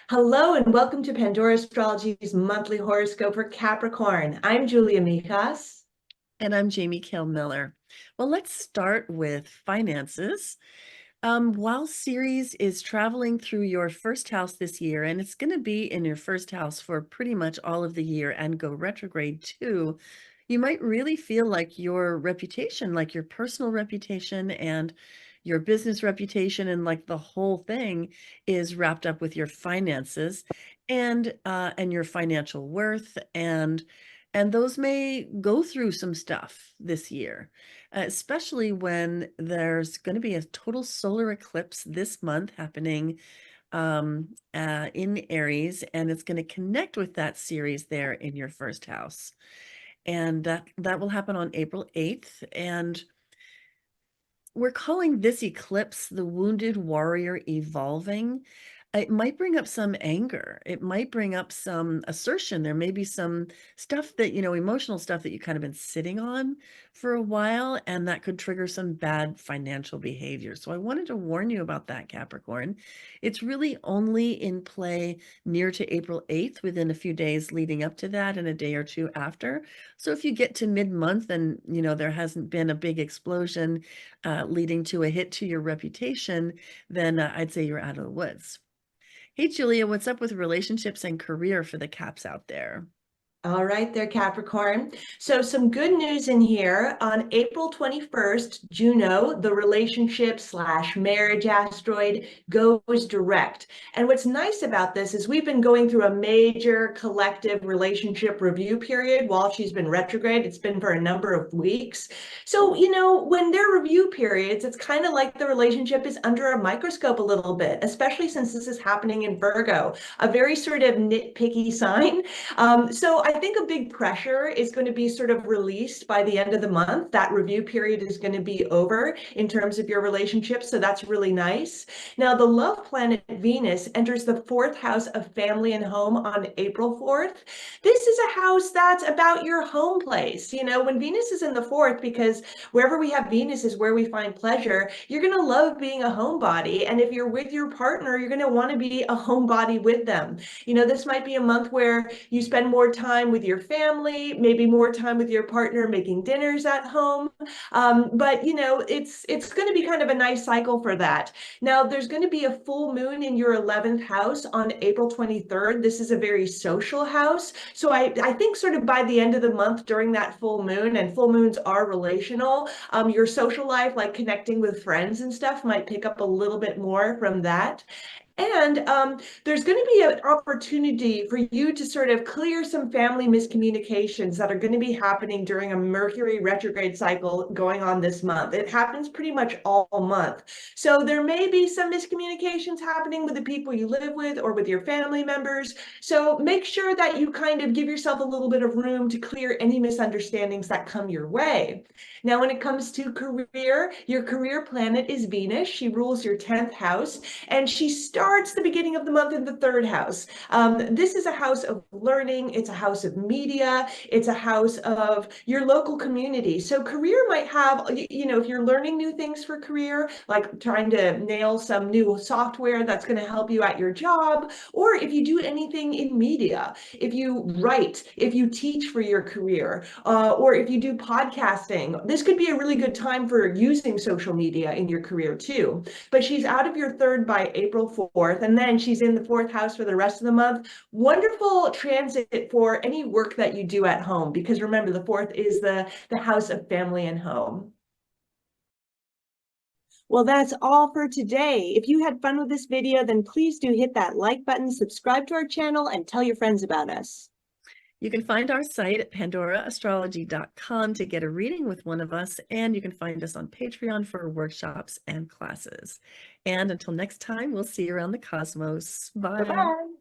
Hello and welcome to Pandora Astrology's monthly horoscope for Capricorn. I'm Julia Mikas. And I'm Jamie Kale Miller. Well, let's start with finances. While Ceres is traveling through your first house this year, and it's going to be in your first house for pretty much all of the year and go retrograde too, you might really feel like your reputation, like your personal reputation and your business reputation and like the whole thing is wrapped up with your finances and your financial worth and those may go through some stuff this year, especially when there's going to be a total solar eclipse this month happening in Aries, and it's going to connect with that Ceres there in your first house. And that will happen on April 8th. And we're calling this eclipse the Wounded Warrior Evolving. It might bring up some anger. It might bring up some assertion. There may be some stuff that, emotional stuff that you kind of been sitting on for a while, and that could trigger some bad financial behavior. So I wanted to warn you about that, Capricorn. It's really only in play near to April 8th, within a few days leading up to that and a day or two after. So if you get to mid-month and, there hasn't been a big explosion leading to a hit to your reputation, then I'd say you're out of the woods. Hey, Julia, what's up with relationships and career for the Caps out there? All right there, Capricorn. So some good news in here. On April 21st, Juno, the relationship slash marriage asteroid, goes direct. And what's nice about this is we've been going through a major collective relationship review period while she's been retrograde. It's been for a number of weeks. So, when they're review periods, it's kind of like the relationship is under a microscope a little bit, especially since this is happening in Virgo, a very sort of nitpicky sign. So I think a big pressure is going to be sort of released by the end of the month. That review period is going to be over in terms of your relationship. So that's really nice. Now, the love planet Venus enters the fourth house of family and home on April 4th. This is a house that's about your home place. When Venus is in the fourth, because wherever we have Venus is where we find pleasure, you're going to love being a homebody. And if you're with your partner, you're going to want to be a homebody with them. This might be a month where you spend more time with your family, maybe more time with your partner making dinners at home. But it's going to be kind of a nice cycle for that. Now, there's going to be a full moon in your 11th house on April 23rd. This is a very social house. So I think sort of by the end of the month during that full moon, and full moons are relational, your social life, like connecting with friends and stuff, might pick up a little bit more from that. And there's going to be an opportunity for you to sort of clear some family miscommunications that are going to be happening during a Mercury retrograde cycle going on this month. It happens pretty much all month. So there may be some miscommunications happening with the people you live with or with your family members. So make sure that you kind of give yourself a little bit of room to clear any misunderstandings that come your way. Now, when it comes to career, your career planet is Venus. She rules your 10th house, and she starts the beginning of the month in the third house. This is a house of learning. It's a house of media. It's a house of your local community. So career might have, if you're learning new things for career, like trying to nail some new software that's going to help you at your job, or if you do anything in media, if you write, if you teach for your career, or if you do podcasting, this could be a really good time for using social media in your career too. But she's out of your third by April 4th, and then she's in the fourth house for the rest of the month. Wonderful transit for any work that you do at home, because remember, the fourth is the house of family and home. Well, that's all for today. If you had fun with this video, then please do hit that like button, subscribe to our channel, and tell your friends about us. You can find our site at pandoraastrology.com to get a reading with one of us, and you can find us on Patreon for workshops and classes. And until next time, we'll see you around the cosmos. Bye. Bye-bye.